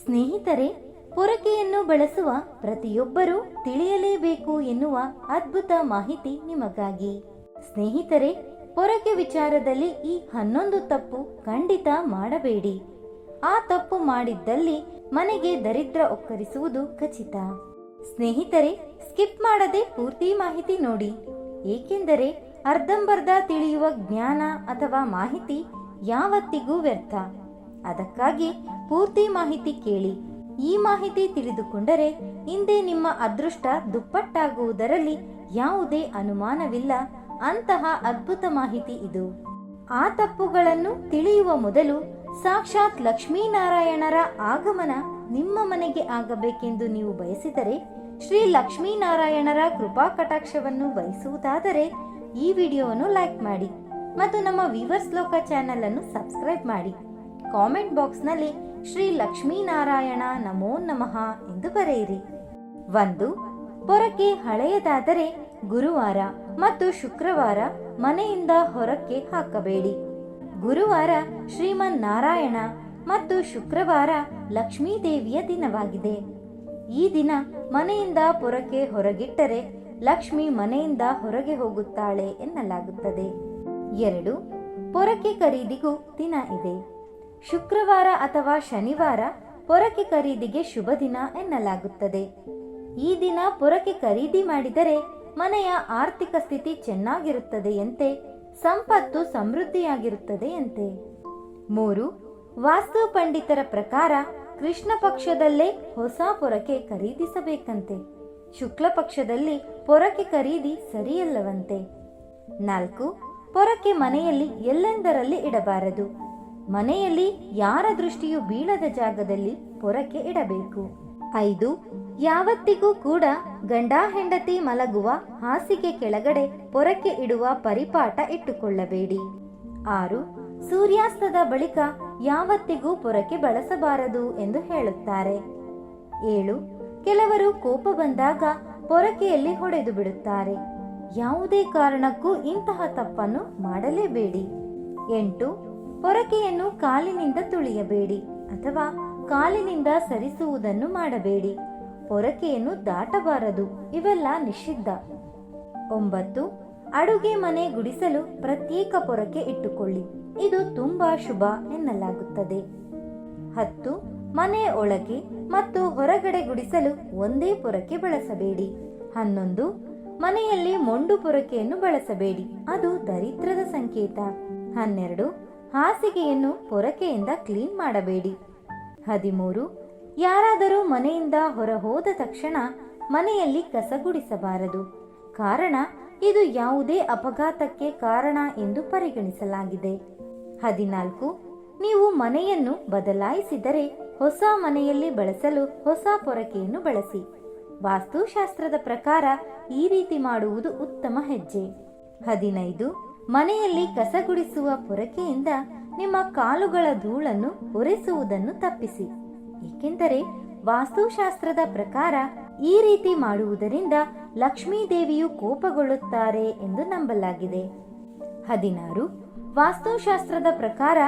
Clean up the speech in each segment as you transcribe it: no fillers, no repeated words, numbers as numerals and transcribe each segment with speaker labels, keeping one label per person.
Speaker 1: ಸ್ನೇಹಿತರೆ, ಪೊರಕೆಯನ್ನು ಬಳಸುವ ಪ್ರತಿಯೊಬ್ಬರೂ ತಿಳಿಯಲೇಬೇಕು ಎನ್ನುವ ಅದ್ಭುತ ಮಾಹಿತಿ ನಿಮಗಾಗಿ. ಸ್ನೇಹಿತರೆ, ಪೊರಕೆ ವಿಚಾರದಲ್ಲಿ ಈ 11 ತಪ್ಪು ಖಂಡಿತ ಮಾಡಬೇಡಿ. ಆ ತಪ್ಪು ಮಾಡಿದ್ದಲ್ಲಿ ಮನೆಗೆ ದರಿದ್ರ ಒಕ್ಕರಿಸುವುದು ಖಚಿತ. ಸ್ನೇಹಿತರೆ, ಸ್ಕಿಪ್ ಮಾಡದೆ ಪೂರ್ತಿ ಮಾಹಿತಿ ನೋಡಿ, ಏಕೆಂದರೆ ಅರ್ಧಂಬರ್ಧ ತಿಳಿಯುವ ಜ್ಞಾನ ಅಥವಾ ಮಾಹಿತಿ ಯಾವತ್ತಿಗೂ ವ್ಯರ್ಥ. ಅದಕ್ಕಾಗಿ ಪೂರ್ತಿ ಮಾಹಿತಿ ಕೇಳಿ. ಈ ಮಾಹಿತಿ ತಿಳಿದುಕೊಂಡರೆ ಹಿಂದೆ ನಿಮ್ಮ ಅದೃಷ್ಟ ದುಪ್ಪಟ್ಟಾಗುವುದರಲ್ಲಿ ಯಾವುದೇ ಅನುಮಾನವಿಲ್ಲ. ಅಂತಹ ಅದ್ಭುತ ಮಾಹಿತಿ ಇದು. ಆ ತಪ್ಪುಗಳನ್ನು ತಿಳಿಯುವ ಮೊದಲು ಸಾಕ್ಷಾತ್ ಲಕ್ಷ್ಮೀನಾರಾಯಣರ ಆಗಮನ ನಿಮ್ಮ ಮನೆಗೆ ಆಗಬೇಕೆಂದು ನೀವು ಬಯಸಿದರೆ, ಶ್ರೀ ಲಕ್ಷ್ಮೀನಾರಾಯಣರ ಕೃಪಾ ಕಟಾಕ್ಷವನ್ನು ಬಯಸುವುದಾದರೆ ಈ ವಿಡಿಯೋವನ್ನು ಲೈಕ್ ಮಾಡಿ ಮತ್ತು ನಮ್ಮ ವೀವರ್ಸ್ ಲೋಕ ಚಾನೆಲ್ ಅನ್ನು ಸಬ್ಸ್ಕ್ರೈಬ್ ಮಾಡಿ. ಕಾಮೆಂಟ್ ಬಾಕ್ಸ್ನಲ್ಲಿ ಶ್ರೀ ಲಕ್ಷ್ಮೀನಾರಾಯಣ ನಮೋ ನಮಃ ಎಂದು ಬರೆಯಿರಿ. 1. ಪೊರಕೆ ಹಳೆಯದಾದರೆ ಗುರುವಾರ ಮತ್ತು ಶುಕ್ರವಾರ ಮನೆಯಿಂದ ಹೊರಕ್ಕೆ ಹಾಕಬೇಡಿ. ಗುರುವಾರ ಶ್ರೀಮನ್ನಾರಾಯಣ ಮತ್ತು ಶುಕ್ರವಾರ ಲಕ್ಷ್ಮೀದೇವಿಯ ದಿನವಾಗಿದೆ. ಈ ದಿನ ಮನೆಯಿಂದ ಪೊರಕೆ ಹೊರಗಿಟ್ಟರೆ ಲಕ್ಷ್ಮಿ ಮನೆಯಿಂದ ಹೊರಗೆ ಹೋಗುತ್ತಾಳೆ ಎನ್ನಲಾಗುತ್ತದೆ. 2. ಪೊರಕೆ ಖರೀದಿಗೂ ದಿನ ಇದೆ. ಶುಕ್ರವಾರ ಅಥವಾ ಶನಿವಾರ ಪೊರಕೆ ಖರೀದಿಗೆ ಶುಭ ದಿನ ಎನ್ನಲಾಗುತ್ತದೆ. ಈ ದಿನ ಪೊರಕೆ ಖರೀದಿ ಮಾಡಿದರೆ ಮನೆಯ ಆರ್ಥಿಕ ಸ್ಥಿತಿ ಚೆನ್ನಾಗಿರುತ್ತದೆಯಂತೆ, ಸಂಪತ್ತು ಸಮೃದ್ಧಿಯಾಗಿರುತ್ತದೆಯಂತೆ. 3. ವಾಸ್ತು ಪಂಡಿತರ ಪ್ರಕಾರ ಕೃಷ್ಣ ಪಕ್ಷದಲ್ಲೇ ಹೊಸ ಪೊರಕೆ ಖರೀದಿಸಬೇಕಂತೆ. ಶುಕ್ಲ ಪಕ್ಷದಲ್ಲಿ ಪೊರಕೆ ಖರೀದಿ ಸರಿಯಲ್ಲವಂತೆ. 4. ಪೊರಕೆ ಮನೆಯಲ್ಲಿ ಎಲ್ಲೆಂದರಲ್ಲಿ ಇಡಬಾರದು. ಮನೆಯಲ್ಲಿ ಯಾರ ದೃಷ್ಟಿಯು ಬೀಳದ ಜಾಗದಲ್ಲಿ ಪೊರಕೆ ಇಡಬೇಕು. 5. ಯಾವತ್ತಿಗೂ ಕೂಡ ಗಂಡ ಹೆಂಡತಿ ಮಲಗುವ ಹಾಸಿಗೆ ಕೆಳಗಡೆ ಪೊರಕೆ ಇಡುವ ಪರಿಪಾಠ ಇಟ್ಟುಕೊಳ್ಳಬೇಡಿ. 6. ಸೂರ್ಯಾಸ್ತದ ಬಳಿಕ ಯಾವತ್ತಿಗೂ ಪೊರಕೆ ಬಳಸಬಾರದು ಎಂದು ಹೇಳುತ್ತಾರೆ. 7. ಕೆಲವರು ಕೋಪ ಬಂದಾಗ ಪೊರಕೆಯಲ್ಲಿ ಹೊಡೆದು ಬಿಡುತ್ತಾರೆ. ಯಾವುದೇ ಕಾರಣಕ್ಕೂ ಇಂತಹ ತಪ್ಪನ್ನು ಮಾಡಲೇಬೇಡಿ. 8. ಪೊರಕೆಯನ್ನು ಕಾಲಿನಿಂದ ತುಳಿಯಬೇಡಿ ಅಥವಾ ಕಾಲಿನಿಂದ ಸರಿಸುವುದನ್ನು ಮಾಡಬೇಡಿ. ಪೊರಕೆಯನ್ನು ದಾಟಬಾರದು, ಇವೆಲ್ಲ ನಿಷಿದ್ಧ. 9. ಅಡುಗೆ ಮನೆ ಗುಡಿಸಲು ಪ್ರತ್ಯೇಕ ಪೊರಕೆ ಇಟ್ಟುಕೊಳ್ಳಿ, ಇದು ತುಂಬಾ ಶುಭ ಎನ್ನಲಾಗುತ್ತದೆ. 10. ಮನೆ ಒಳಗೆ ಮತ್ತು ಹೊರಗಡೆ ಗುಡಿಸಲು ಒಂದೇ ಪೊರಕೆ ಬಳಸಬೇಡಿ. 11. ಮನೆಯಲ್ಲಿ ಮೊಂಡು ಪೊರಕೆಯನ್ನು ಬಳಸಬೇಡಿ, ಅದು ದರಿದ್ರದ ಸಂಕೇತ. 12. ಹಾಸಿಗೆಯನ್ನು ಪೊರಕೆಯಿಂದ ಕ್ಲೀನ್ ಮಾಡಬೇಡಿ. 13. ಯಾರಾದರೂ ಮನೆಯಿಂದ ಹೊರ ಹೋದ ತಕ್ಷಣ ಮನೆಯಲ್ಲಿ ಕಸ ಗುಡಿಸಬಾರದು, ಕಾರಣ ಇದು ಯಾವುದೇ ಅಪಘಾತಕ್ಕೆ ಕಾರಣ ಎಂದು ಪರಿಗಣಿಸಲಾಗಿದೆ. 14. ನೀವು ಮನೆಯನ್ನು ಬದಲಾಯಿಸಿದರೆ ಹೊಸ ಮನೆಯಲ್ಲಿ ಬಳಸಲು ಹೊಸ ಪೊರಕೆಯನ್ನು ಬಳಸಿ. ವಾಸ್ತುಶಾಸ್ತ್ರದ ಪ್ರಕಾರ ಈ ರೀತಿ ಮಾಡುವುದು ಉತ್ತಮ ಹೆಜ್ಜೆ. 15. ಮನೆಯಲ್ಲಿ ಕಸ ಗುಡಿಸುವ ಪೊರಕೆಯಿಂದ ನಿಮ್ಮ ಕಾಲುಗಳ ಧೂಳನ್ನು ಒರೆಸುವುದನ್ನು ತಪ್ಪಿಸಿ, ಏಕೆಂದರೆ ವಾಸ್ತುಶಾಸ್ತ್ರದ ಪ್ರಕಾರ ಈ ರೀತಿ ಮಾಡುವುದರಿಂದ ಲಕ್ಷ್ಮೀದೇವಿಯು ಕೋಪಗೊಳ್ಳುತ್ತಾರೆ ಎಂದು ನಂಬಲಾಗಿದೆ. 16. ವಾಸ್ತುಶಾಸ್ತ್ರದ ಪ್ರಕಾರ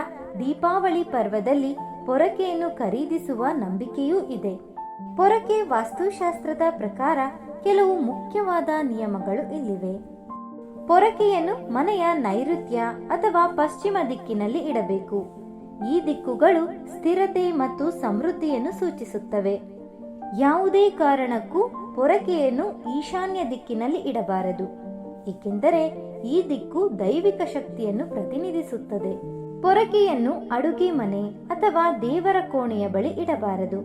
Speaker 1: ದೀಪಾವಳಿ ಪರ್ವದಲ್ಲಿ ಪೊರಕೆಯನ್ನು ಖರೀದಿಸುವ ನಂಬಿಕೆಯೂ ಇದೆ. ಪೊರಕೆ ವಾಸ್ತುಶಾಸ್ತ್ರದ ಪ್ರಕಾರ ಕೆಲವು ಮುಖ್ಯವಾದ ನಿಯಮಗಳು ಇಲ್ಲಿವೆ. ಪೊರಕೆಯನ್ನು ಮನೆಯ ನೈಋತ್ಯ ಅಥವಾ ಪಶ್ಚಿಮ ದಿಕ್ಕಿನಲ್ಲಿ ಇಡಬೇಕು. ಈ ದಿಕ್ಕುಗಳು ಸ್ಥಿರತೆ ಮತ್ತು ಸಮೃದ್ಧಿಯನ್ನು ಸೂಚಿಸುತ್ತವೆ. ಯಾವುದೇ ಕಾರಣಕ್ಕೂ ಪೊರಕೆಯನ್ನು ಈಶಾನ್ಯ ದಿಕ್ಕಿನಲ್ಲಿ ಇಡಬಾರದು, ಏಕೆಂದರೆ ಈ ದಿಕ್ಕು ದೈವಿಕ ಶಕ್ತಿಯನ್ನು ಪ್ರತಿನಿಧಿಸುತ್ತದೆ. ಪೊರಕೆಯನ್ನು ಅಡುಗೆ ಮನೆ ಅಥವಾ ದೇವರ ಕೋಣೆಯ ಬಳಿ ಇಡಬಾರದು.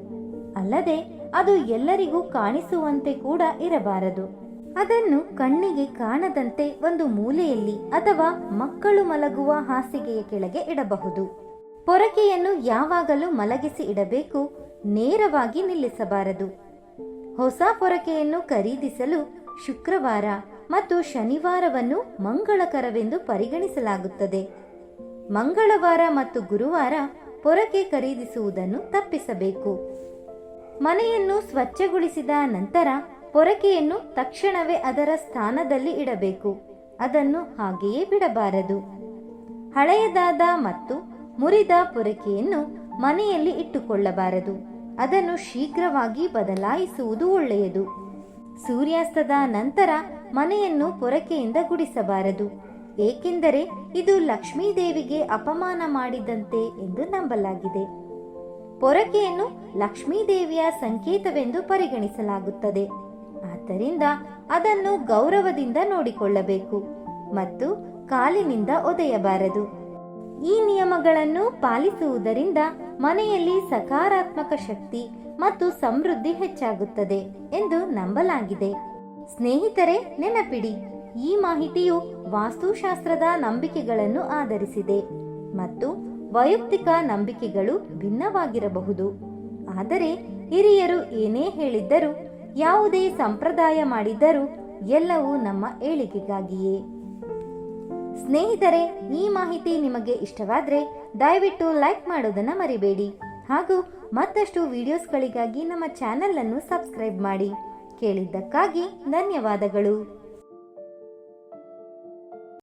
Speaker 1: ಅಲ್ಲದೆ ಅದು ಎಲ್ಲರಿಗೂ ಕಾಣಿಸುವಂತೆ ಕೂಡ ಇರಬಾರದು. ಅದನ್ನು ಕಣ್ಣಿಗೆ ಕಾಣದಂತೆ ಒಂದು ಮೂಲೆಯಲ್ಲಿ ಅಥವಾ ಮಕ್ಕಳು ಮಲಗುವ ಹಾಸಿಗೆಯ ಕೆಳಗೆ ಇಡಬಹುದು. ಪೊರಕೆಯನ್ನು ಯಾವಾಗಲೂ ಮಲಗಿಸಿ ಇಡಬೇಕು, ನೇರವಾಗಿ ನಿಲ್ಲಿಸಬಾರದು. ಹೊಸ ಪೊರಕೆಯನ್ನು ಖರೀದಿಸಲು ಶುಕ್ರವಾರ ಮತ್ತು ಶನಿವಾರವನ್ನು ಮಂಗಳಕರವೆಂದು ಪರಿಗಣಿಸಲಾಗುತ್ತದೆ. ಮಂಗಳವಾರ ಮತ್ತು ಗುರುವಾರ ಪೊರಕೆ ಖರೀದಿಸುವುದನ್ನು ತಪ್ಪಿಸಬೇಕು. ಮನೆಯನ್ನು ಸ್ವಚ್ಛಗೊಳಿಸಿದ ನಂತರ ಪೊರಕೆಯನ್ನು ತಕ್ಷಣವೇ ಅದರ ಸ್ಥಾನದಲ್ಲಿ ಇಡಬೇಕು. ಅದನ್ನು ಹಾಗೆಯೇ ಬಿಡಬಾರದು. ಹಳೆಯದಾದ ಮತ್ತು ಮುರಿದ ಪೊರಕೆಯನ್ನು ಮನೆಯಲ್ಲಿ ಇಟ್ಟುಕೊಳ್ಳಬಾರದು. ಅದನ್ನು ಶೀಘ್ರವಾಗಿ ಬದಲಾಯಿಸುವುದು ಒಳ್ಳೆಯದು. ಸೂರ್ಯಾಸ್ತದ ನಂತರ ಮನೆಯನ್ನು ಪೊರಕೆಯಿಂದ ಗುಡಿಸಬಾರದು, ಏಕೆಂದರೆ ಇದು ಲಕ್ಷ್ಮೀದೇವಿಗೆ ಅಪಮಾನ ಮಾಡಿದಂತೆ ಎಂದು ನಂಬಲಾಗಿದೆ. ಪೊರಕೆಯನ್ನು ಲಕ್ಷ್ಮೀದೇವಿಯ ಸಂಕೇತವೆಂದು ಪರಿಗಣಿಸಲಾಗುತ್ತದೆ. ಆದ್ದರಿಂದ ಅದನ್ನು ಗೌರವದಿಂದ ನೋಡಿಕೊಳ್ಳಬೇಕು ಮತ್ತು ಕಾಲಿನಿಂದ ಒದೆಯಬಾರದು. ಈ ನಿಯಮಗಳನ್ನು ಪಾಲಿಸುವುದರಿಂದ ಮನೆಯಲ್ಲಿ ಸಕಾರಾತ್ಮಕ ಶಕ್ತಿ ಮತ್ತು ಸಮೃದ್ಧಿ ಹೆಚ್ಚಾಗುತ್ತದೆ ಎಂದು ನಂಬಲಾಗಿದೆ. ಸ್ನೇಹಿತರೆ, ನೆನಪಿಡಿ, ಈ ಮಾಹಿತಿಯು ವಾಸ್ತುಶಾಸ್ತ್ರದ ನಂಬಿಕೆಗಳನ್ನು ಆಧರಿಸಿದೆ ಮತ್ತು ವೈಯಕ್ತಿಕ ನಂಬಿಕೆಗಳು ಭಿನ್ನವಾಗಿರಬಹುದು. ಆದರೆ ಹಿರಿಯರು ಏನೇ ಹೇಳಿದ್ದರೂ, ಯಾವುದೇ ಸಂಪ್ರದಾಯ ಮಾಡಿದ್ದರೂ ಎಲ್ಲವೂ ನಮ್ಮ ಏಳಿಗೆಗಾಗಿಯೇ. ಸ್ನೇಹಿತರೆ, ಈ ಮಾಹಿತಿ ನಿಮಗೆ ಇಷ್ಟವಾದರೆ ದಯವಿಟ್ಟು ಲೈಕ್ ಮಾಡೋದನ್ನ ಮರಿಬೇಡಿ ಹಾಗೂ ಮತ್ತಷ್ಟು ವಿಡಿಯೋಸ್ಗಳಿಗಾಗಿ ನಮ್ಮ ಚಾನೆಲ್ ಅನ್ನು ಸಬ್ಸ್ಕ್ರೈಬ್ ಮಾಡಿ. ಕೇಳಿದ್ದಕ್ಕಾಗಿ ಧನ್ಯವಾದಗಳು.